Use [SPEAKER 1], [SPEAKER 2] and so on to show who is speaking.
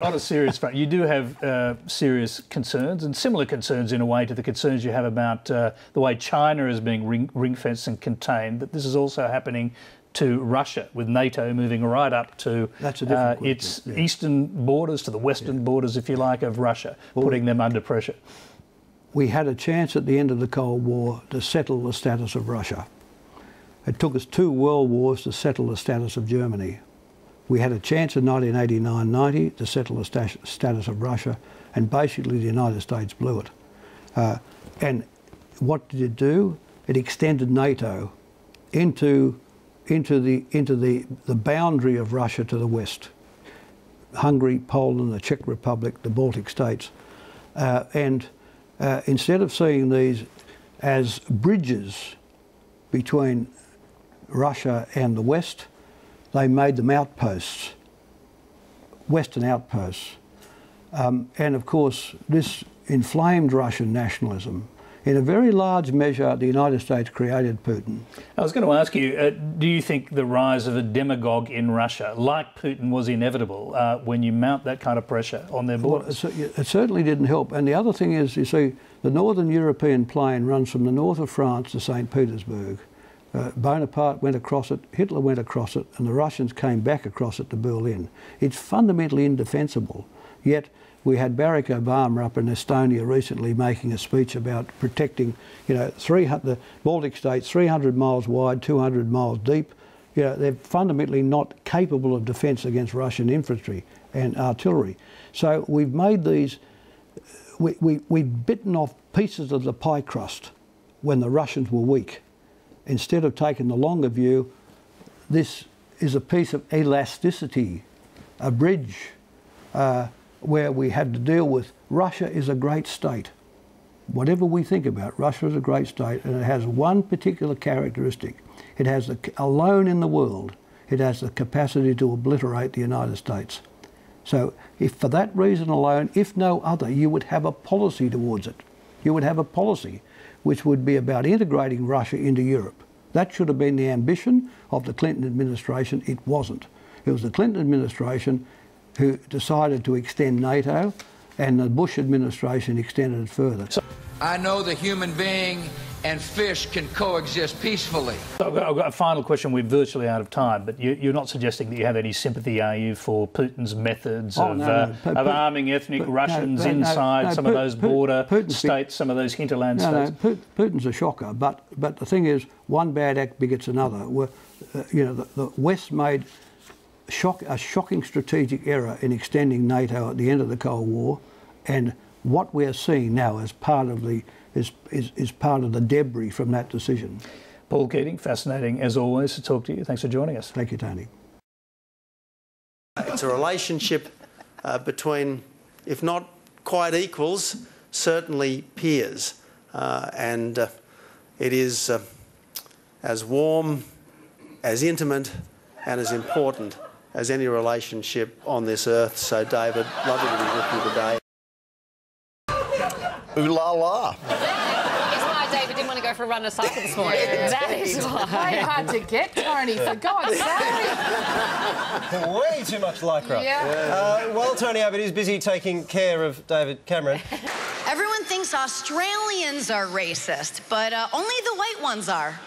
[SPEAKER 1] On a serious front, you do have serious concerns, and similar concerns in a way to the concerns you have about the way China is being ring-fenced and contained, that this is also happening to Russia, with NATO moving right up to its eastern borders, to the western borders, if you like, of Russia, putting them under pressure.
[SPEAKER 2] We had a chance at the end of the Cold War to settle the status of Russia. It took us 2 world wars to settle the status of Germany. We had a chance in 1989-90 to settle the status of Russia, and basically the United States blew it. And what did it do? It extended NATO into the boundary of Russia to the west. Hungary, Poland, the Czech Republic, the Baltic states. Instead of seeing these as bridges between Russia and the West, they made them outposts, Western outposts. And of course, this inflamed Russian nationalism. In a very large measure, the United States created Putin.
[SPEAKER 1] I was going to ask you, do you think the rise of a demagogue in Russia, like Putin, was inevitable when you mount that kind of pressure on their borders?
[SPEAKER 2] Well, it certainly didn't help. And the other thing is, you see, the northern European plain runs from the north of France to St. Petersburg. Bonaparte went across it, Hitler went across it, and the Russians came back across it to Berlin. It's fundamentally indefensible. Yet we had Barack Obama up in Estonia recently making a speech about protecting, you know, the Baltic states, 300 miles wide, 200 miles deep. You know, they're fundamentally not capable of defence against Russian infantry and artillery. So we've made these, we've bitten off pieces of the pie crust when the Russians were weak. Instead of taking the longer view, this is a piece of elasticity, a bridge where we had to deal with Russia is a great state. Whatever we think about, Russia is a great state, and it has one particular characteristic. It has, alone in the world, it has the capacity to obliterate the United States. So if for that reason alone, if no other, you would have a policy towards it. You would have a policy which would be about integrating Russia into Europe. That should have been the ambition of the Clinton administration. It wasn't. It was the Clinton administration who decided to extend NATO, and the Bush administration extended it further.
[SPEAKER 3] I know the human being and fish can coexist peacefully.
[SPEAKER 1] I've got a final question. We're virtually out of time, but you're not suggesting that you have any sympathy, are you, for Putin's methods of arming ethnic Russians inside some of those border states, some of those hinterland states?
[SPEAKER 2] No, Putin's a shocker, but the thing is, one bad act begets another. You know, the West made a shocking strategic error in extending NATO at the end of the Cold War, and what we're seeing now is part of the part of the debris from that decision.
[SPEAKER 1] Paul Keating, fascinating as always to talk to you. Thanks for joining us.
[SPEAKER 2] Thank you, Tony.
[SPEAKER 4] It's a relationship between, if not quite equals, certainly peers, and it is as warm, as intimate, and as important as any relationship on this earth. So, David, lovely to be with you today.
[SPEAKER 5] Ooh la la.
[SPEAKER 6] It's why David didn't want to go for a run of cycle this morning. That is why.
[SPEAKER 7] Very hard to get, Tony, for God's sake.
[SPEAKER 5] Way too much lycra.
[SPEAKER 7] Yeah.
[SPEAKER 5] Well, Tony Abbott is busy taking care of David Cameron.
[SPEAKER 8] Everyone thinks Australians are racist, but only the white ones are.